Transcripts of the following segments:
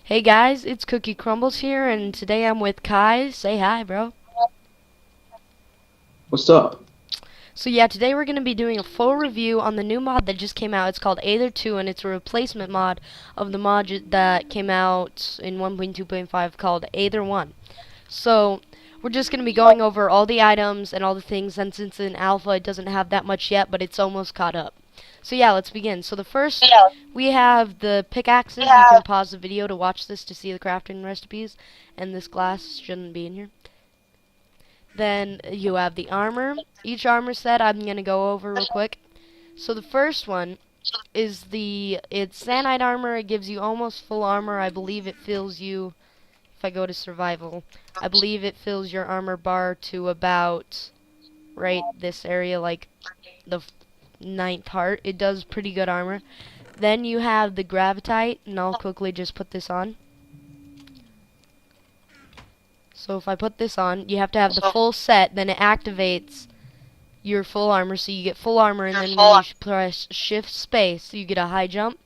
Hey guys, it's Cookie Crumbles here, and today I'm with Kai. Say hi, bro. What's up? So yeah, today we're going to be doing a full review on the new mod that just came out. It's called Aether 2, and it's a replacement mod of the mod that came out in 1.2.5 called Aether 1. So we're just going to be going over all the items and all the things, and since in alpha it doesn't have that much yet, but it's almost caught up. So yeah, let's begin. So the first, we have the pickaxes. You can pause the video to watch this to see the crafting recipes, and this glass shouldn't be in here. Then you have the armor. Each armor set I'm going to go over real quick. So the first one is it's Zanite armor. It gives you almost full armor. I believe it fills you, if I go to survival, I believe it fills your armor bar to about right this area, like the ninth heart. It does pretty good armor. Then you have the gravitite, and I'll quickly just put this on. So if I put this on, you have to have the full set, then it activates your full armor, so you get full armor, and then when you press shift space, you get a high jump.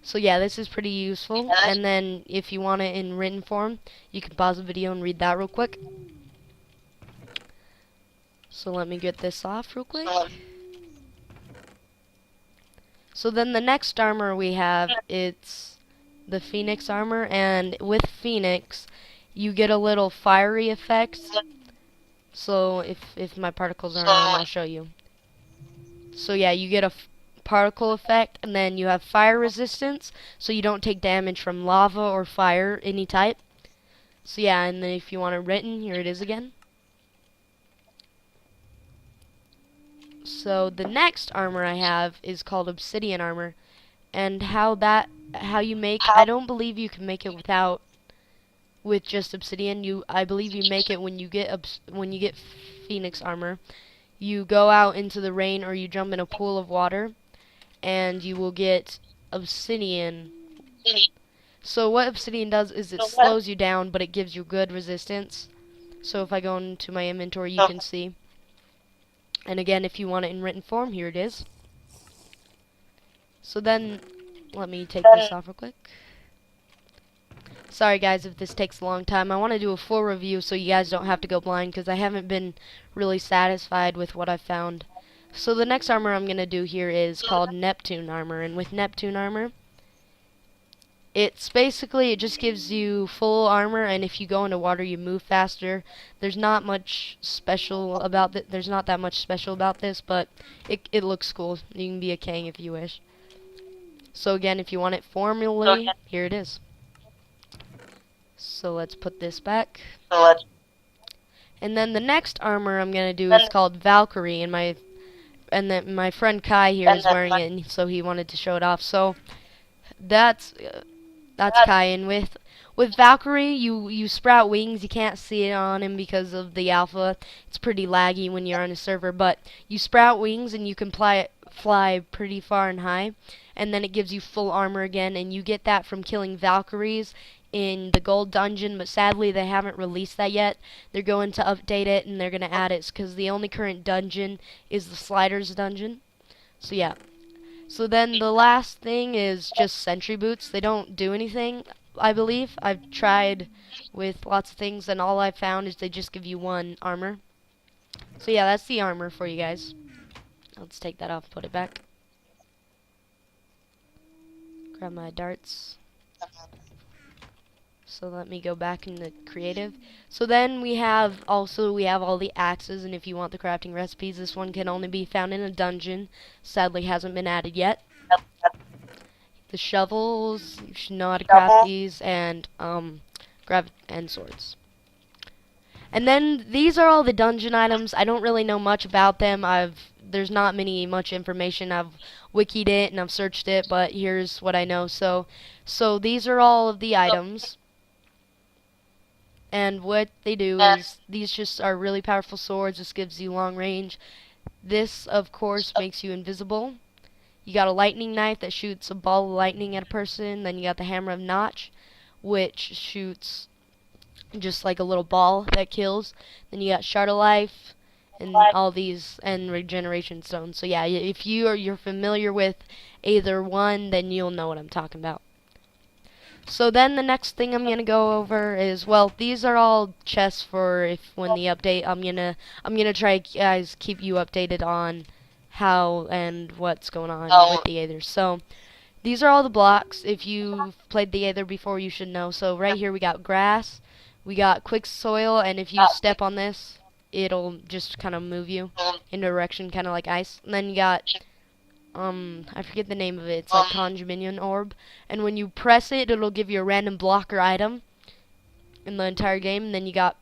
So yeah, this is pretty useful, and then if you want it in written form, you can pause the video and read that real quick. So let me get this off real quick. So then the next armor we have, it's the Phoenix armor, and with Phoenix, you get a little fiery effect. So if my particles aren't on, I'll show you. So yeah, you get a particle effect, and then you have fire resistance, so you don't take damage from lava or fire, any type. So yeah, and then if you want it written, here it is again. So the next armor I have is called obsidian armor, and how you make, I don't believe you can make it with just obsidian. I believe you make it when you get Phoenix armor. You go out into the rain or you jump in a pool of water, and you will get obsidian. So what obsidian does is it slows you down, but it gives you good resistance. So if I go into my inventory, you can see. And again, if you want it in written form, here it is. So then, let me take this off real quick. Sorry guys if this takes a long time. I want to do a full review so you guys don't have to go blind, because I haven't been really satisfied with what I found. So the next armor I'm going to do here is called Neptune armor, and with Neptune armor, it's basically, it just gives you full armor, and if you go into water you move faster. There's not much special about it. There's not that much special about this, but it looks cool. You can be a king if you wish. So again, if you want it formally, here it is. So let's put this back. And then the next armor I'm gonna do is called Valkyrie, and my friend Kai here is wearing it, and so he wanted to show it off. So that's Kai, and with Valkyrie, you sprout wings. You can't see it on him because of the alpha. It's pretty laggy when you're on a server, but you sprout wings and you can fly pretty far and high, and then it gives you full armor again, and you get that from killing Valkyries in the gold dungeon, but sadly they haven't released that yet. They're going to update it, and they're going to add it, because the only current dungeon is the Sliders dungeon. So yeah. So then the last thing is just sentry boots. They don't do anything, I believe. I've tried with lots of things, and all I've found is they just give you one armor. So yeah, that's the armor for you guys. Let's take that off, put it back. Grab my darts. So let me go back into creative. So then we have all the axes, and if you want the crafting recipes, this one can only be found in a dungeon. Sadly hasn't been added yet. The shovels, you should know how to craft these, and and swords. And then these are all the dungeon items. I don't really know much about them. There's not much information. I've wikied it and I've searched it, but here's what I know. So these are all of the items. And what they do is, these just are really powerful swords. This gives you long range. This, of course, makes you invisible. You got a lightning knife that shoots a ball of lightning at a person. Then you got the hammer of notch, which shoots just like a little ball that kills. Then you got shard of life, and all these, and regeneration stones. So yeah, if you're familiar with either one, then you'll know what I'm talking about. So then the next thing I'm gonna go over is, well, these are all chests for if when the update. I'm gonna try guys keep you updated on how and what's going on with the Aether. So these are all the blocks. If you've played the Aether before, you should know. So right here we got grass, we got quick soil, and if you step on this, it'll just kind of move you in a direction, kind of like ice. And then you got I forget the name of it. It's like Condominion Orb. And when you press it, it'll give you a random block or item in the entire game. And then you got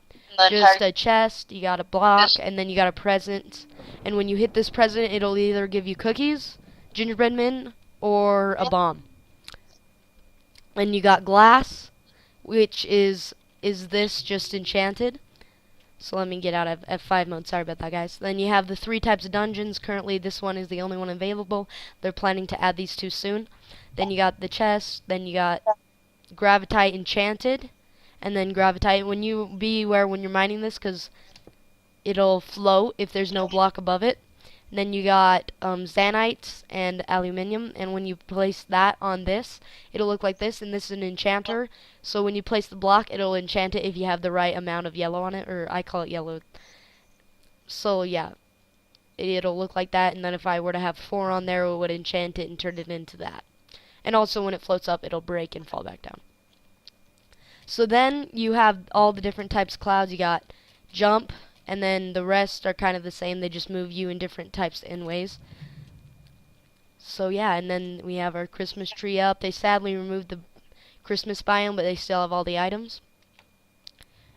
just a chest, you got a block, and then you got a present. And when you hit this present, it'll either give you cookies, gingerbread men, or a bomb. And you got glass, which is this just enchanted. So let me get out of F5 mode. Sorry about that, guys. Then you have the 3 types of dungeons. Currently, this one is the only one available. They're planning to add these 2 soon. Then you got the chest. Then you got Gravitite Enchanted. And then Gravitite. When you're mining this, because it'll float if there's no block above it. And then you got Xanite and Aluminium, and when you place that on this, it'll look like this, and this is an enchanter. So when you place the block, it'll enchant it if you have the right amount of yellow on it, or I call it yellow. So yeah, it'll look like that, and then if I were to have 4 on there, it would enchant it and turn it into that. And also when it floats up, it'll break and fall back down. So then you have all the different types of clouds. You got jump, and then the rest are kind of the same. They just move you in different types and ways. So yeah, and then we have our Christmas tree up. They sadly removed the Christmas biome, but they still have all the items.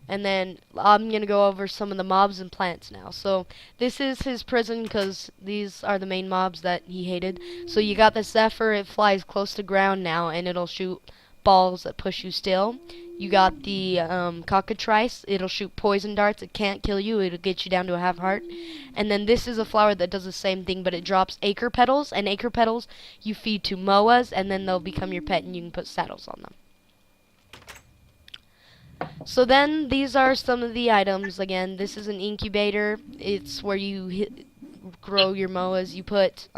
And then I'm going to go over some of the mobs and plants now. So this is his prison because these are the main mobs that he hated. So you got the Zephyr. It flies close to ground now, and it'll shoot balls that push you still. You got the cockatrice. It'll shoot poison darts. It can't kill you. It'll get you down to a half heart. And then this is a flower that does the same thing, but it drops acre petals. And acre petals you feed to moas, and then they'll become your pet, and you can put saddles on them. So then these are some of the items. Again, this is an incubator. It's where you grow your moas. You put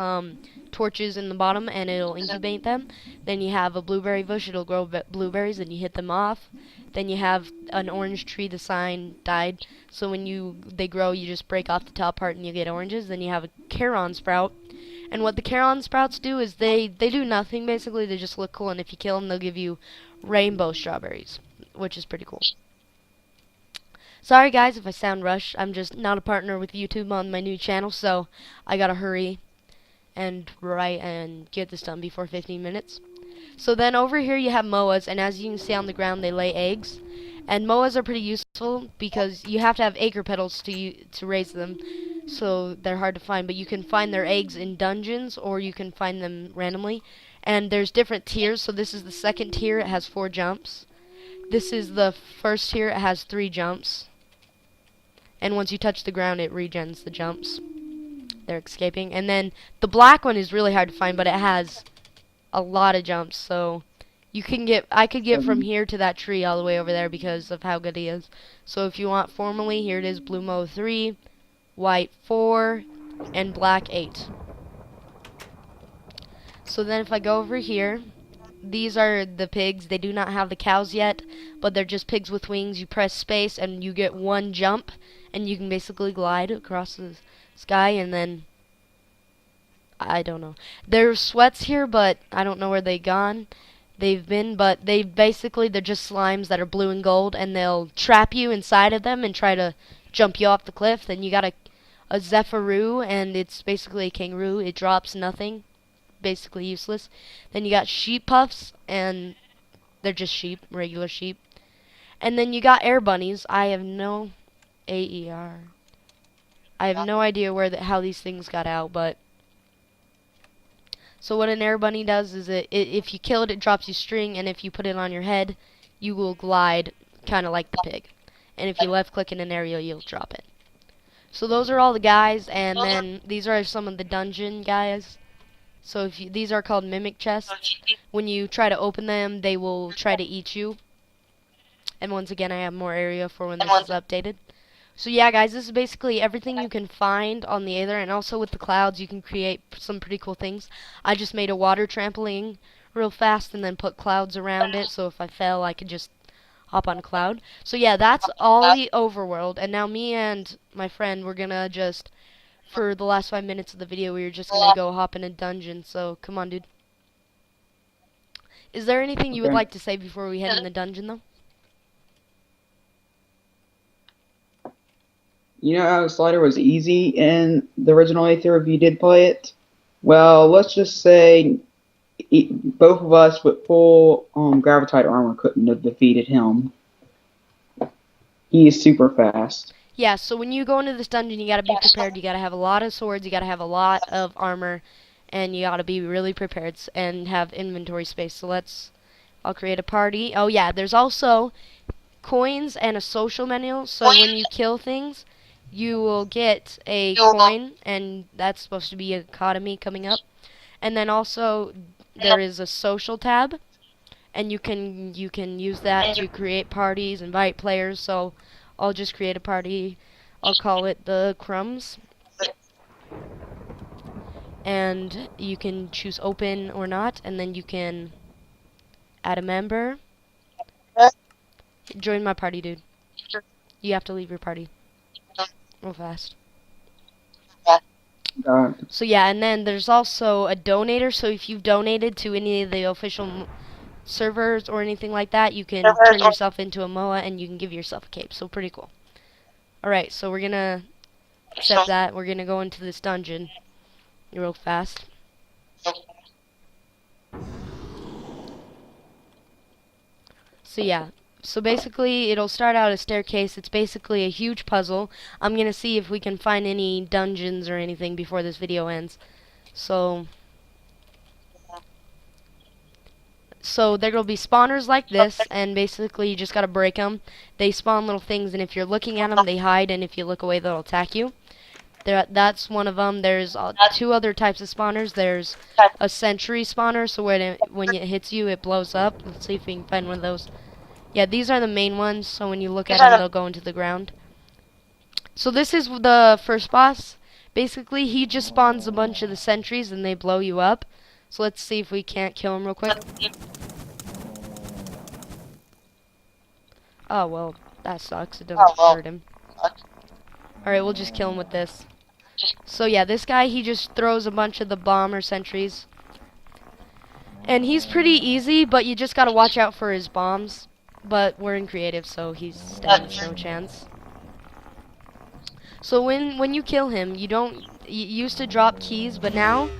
torches in the bottom and it'll incubate them. Then you have a blueberry bush. It'll grow blueberries and you hit them off. Then you have an orange tree. The sign died. So when they grow, you just break off the top part and you get oranges. Then you have a Charon sprout. And what the Charon sprouts do is they do nothing basically. They just look cool, and if you kill them, they'll give you rainbow strawberries, which is pretty cool. Sorry guys if I sound rushed. I'm just not a partner with YouTube on my new channel, so I gotta hurry and write and get this done before 15 minutes. So then over here you have moas, and as you can see on the ground, they lay eggs. And moas are pretty useful because you have to have acre petals to raise them, so they're hard to find. But you can find their eggs in dungeons, or you can find them randomly. And there's different tiers. So this is the second tier. It has 4 jumps. This is the first tier. It has 3 jumps. And once you touch the ground, it regens the jumps. They're escaping. And then the black one is really hard to find, but it has a lot of jumps. So I could get from here to that tree all the way over there because of how good he is. So if you want formally, here it is: blue mo 3, white 4, and black 8. So then if I go over here, these are the pigs. They do not have the cows yet, but they're just pigs with wings. You press space and you get 1 jump, and you can basically glide across the sky. And then I don't know. There's sweats here, but I don't know where they've been, but they're just slimes that are blue and gold, and they'll trap you inside of them and try to jump you off the cliff. Then you got a Zephyru, and it's basically a kangaroo. It drops nothing, basically useless. Then you got sheep puffs, and they're just sheep, regular sheep. And then you got air bunnies. I have no AER. I have no idea how these things got out, but so what an air bunny does is if you kill it, it drops you string, and if you put it on your head, you will glide, kind of like the pig. And if you left click in an area, you'll drop it. So those are all the guys, and then these are some of the dungeon guys. So these are called mimic chests. When you try to open them, they will try to eat you. And once again, I have more area for when this is updated. So yeah, guys, this is basically everything you can find on the Aether, and also with the clouds, you can create some pretty cool things. I just made a water trampoline real fast and then put clouds around it, so if I fell, I could just hop on a cloud. So yeah, that's all the overworld, and now me and my friend, we're gonna just, for the last 5 minutes of the video, we were just gonna go hop in a dungeon, so come on, dude. Is there anything you would Okay. like to say before we head in the dungeon, though? You know how Slider was easy in the original Aether if you did play it? Well, let's just say both of us with full Gravitite armor couldn't have defeated him. He is super fast. Yeah, so when you go into this dungeon, you gotta be prepared. You gotta have a lot of swords, you gotta have a lot of armor, and you gotta be really prepared and have inventory space. So I'll create a party. Oh yeah, there's also coins and a social menu. So when you kill things, you will get a coin, and that's supposed to be a economy coming up. And then also there is a social tab, and you can use that to create parties, invite players. So I'll just create a party. I'll call it the Crumbs, and you can choose open or not, and then you can add a member. Join my party, dude. You have to leave your party real fast. So yeah, and then there's also a donator. So if you've donated to any of the official servers or anything like that, you can turn yourself into a MOA and you can give yourself a cape. So pretty cool. Alright, so we're gonna accept that. We're gonna go into this dungeon real fast. So yeah, so basically it'll start out a staircase. It's basically a huge puzzle. I'm gonna see if we can find any dungeons or anything before this video ends. So there will be spawners like this, and basically you just gotta break them. They spawn little things, and if you're looking at them, they hide, and if you look away, they'll attack you. That's one of them. There's two other types of spawners. There's a sentry spawner, so when it hits you, it blows up. Let's see if we can find one of those. Yeah, these are the main ones, so when you look at them, they'll go into the ground. So this is the first boss. Basically, he just spawns a bunch of the sentries, and they blow you up. So let's see if we can't kill him real quick. Oh, well, that sucks. It doesn't hurt him. Alright, we'll just kill him with this. So yeah, this guy, he just throws a bunch of the bomber sentries. And he's pretty easy, but you just gotta watch out for his bombs. But we're in creative, so he stands no chance. So when you kill him, you used to drop keys, but now,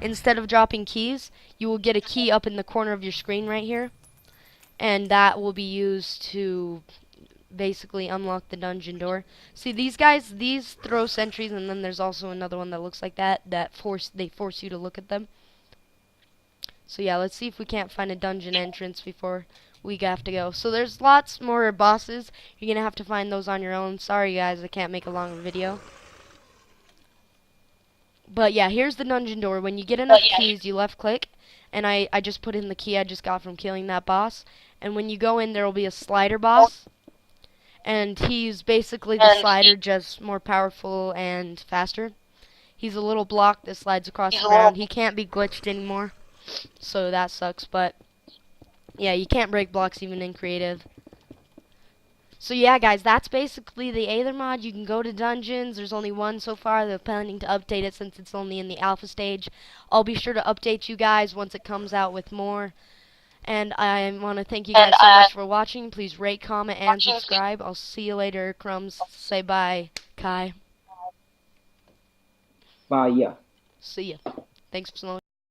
instead of dropping keys, you will get a key up in the corner of your screen right here. And that will be used to basically unlock the dungeon door. See, these guys, these throw sentries, and then there's also another one that looks like that they force you to look at them. So yeah, let's see if we can't find a dungeon entrance before we have to go. So there's lots more bosses. You're gonna have to find those on your own. Sorry guys, I can't make a long video. But yeah, here's the dungeon door. When you get enough keys, you left click, and I just put in the key I just got from killing that boss. And when you go in, there will be a slider boss. And he's basically the slider, just more powerful and faster. He's a little block that slides across the ground. He can't be glitched anymore, so that sucks. But yeah, you can't break blocks even in creative. So yeah, guys, that's basically the Aether mod. You can go to dungeons. There's only one so far. They're planning to update it since it's only in the alpha stage. I'll be sure to update you guys once it comes out with more. And I want to thank you guys so much for watching. Please rate, comment, and subscribe. I'll see you later. Crumbs, say bye. Kai. Bye, yeah. See ya. Thanks for slowing.